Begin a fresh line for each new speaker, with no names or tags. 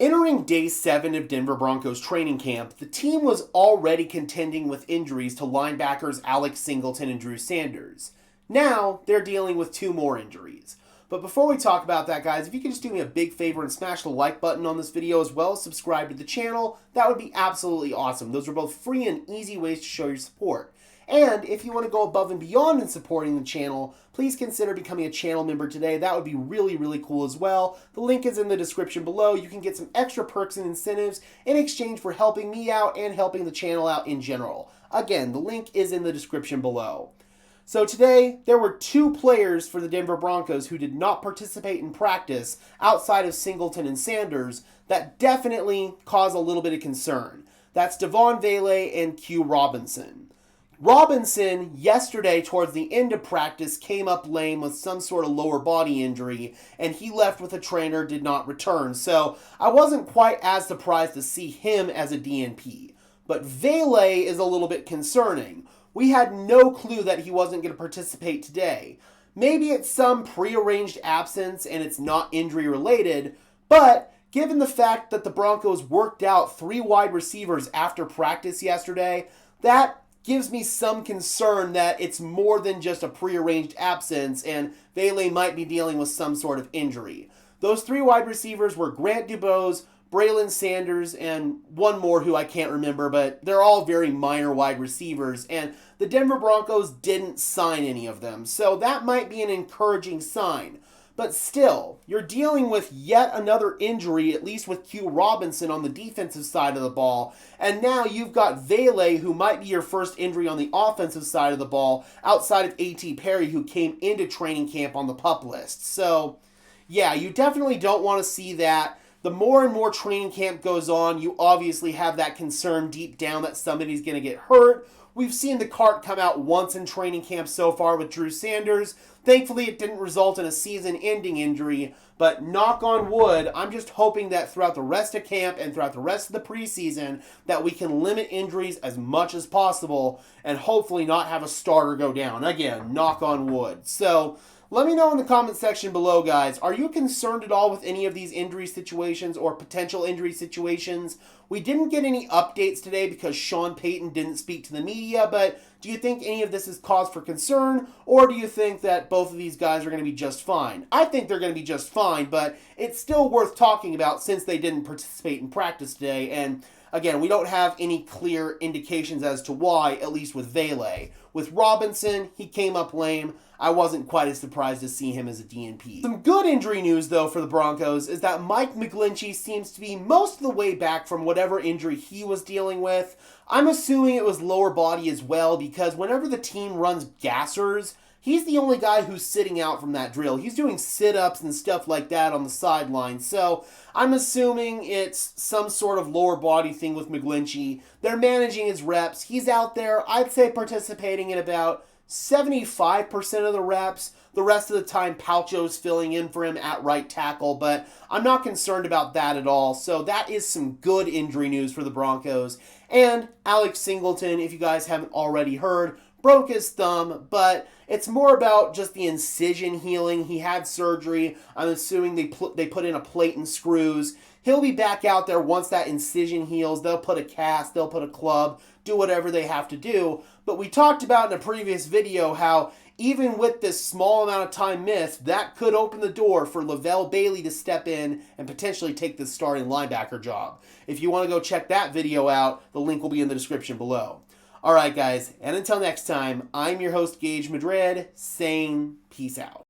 Entering day 7 of Denver Broncos training camp, the team was already contending with injuries to linebackers Alex Singleton and Drew Sanders. Now, they're dealing with 2 more injuries. But before we talk about that, guys, if you could just do me a big favor and smash the like button on this video as well as subscribe to the channel, that would be absolutely awesome. Those are both free and easy ways to show your support. And if you want to go above and beyond in supporting the channel, please consider becoming a channel member today. That would be really, really cool as well. The link is in the description below. You can get some extra perks and incentives in exchange for helping me out and helping the channel out in general. Again, the link is in the description below. So today, there were 2 players for the Denver Broncos who did not participate in practice outside of Singleton and Sanders that definitely cause a little bit of concern. That's Devon Vele and Q Robinson. Robinson, yesterday towards the end of practice, came up lame with some sort of lower body injury, and he left with a trainer, did not return. So I wasn't quite as surprised to see him as a DNP. But Vele is a little bit concerning. We had no clue that he wasn't going to participate today. Maybe it's some prearranged absence and it's not injury related, but given the fact that the Broncos worked out 3 wide receivers after practice yesterday, that gives me some concern that it's more than just a prearranged absence and Vele might be dealing with some sort of injury. Those 3 wide receivers were Grant Dubose, Braylon Sanders, and one more who I can't remember, but they're all very minor wide receivers, and the Denver Broncos didn't sign any of them, so that might be an encouraging sign. But still, you're dealing with yet another injury, at least with Q Robinson on the defensive side of the ball. And now you've got Vele, who might be your first injury on the offensive side of the ball, outside of A.T. Perry, who came into training camp on the PUP list. So, yeah, you definitely don't want to see that. The more and more training camp goes on, you obviously have that concern deep down that somebody's going to get hurt. We've seen the cart come out once in training camp so far with Drew Sanders. Thankfully, it didn't result in a season-ending injury, but knock on wood, I'm just hoping that throughout the rest of camp and throughout the rest of the preseason that we can limit injuries as much as possible and hopefully not have a starter go down. Again, knock on wood. So let me know in the comment section below, guys. Are you concerned at all with any of these injury situations or potential injury situations? We didn't get any updates today because Sean Payton didn't speak to the media, but do you think any of this is cause for concern, or do you think that both of these guys are going to be just fine? I think they're going to be just fine, but it's still worth talking about since they didn't participate in practice today, and again, we don't have any clear indications as to why, at least with Vele. With Robinson, he came up lame. I wasn't quite as surprised to see him as a DNP. Some good injury news, though, for the Broncos is that Mike McGlinchey seems to be most of the way back from whatever injury he was dealing with. I'm assuming it was lower body as well, because whenever the team runs gassers, he's the only guy who's sitting out from that drill. He's doing sit-ups and stuff like that on the sideline. So I'm assuming it's some sort of lower body thing with McGlinchey. They're managing his reps. He's out there, I'd say, participating in about 75% of the reps. The rest of the time, Palcho's filling in for him at right tackle, but I'm not concerned about that at all. So that is some good injury news for the Broncos. And Alex Singleton, if you guys haven't already heard, broke his thumb, but it's more about just the incision healing. He had surgery. I'm assuming they put in a plate and screws. He'll be back out there once that incision heals. They'll put a cast, they'll put a club, do whatever they have to do. But we talked about in a previous video how even with this small amount of time missed, that could open the door for Lavelle Bailey to step in and potentially take the starting linebacker job. If you want to go check that video out, the link will be in the description below. Alright guys, and until next time, I'm your host Gage Madrid, saying peace out.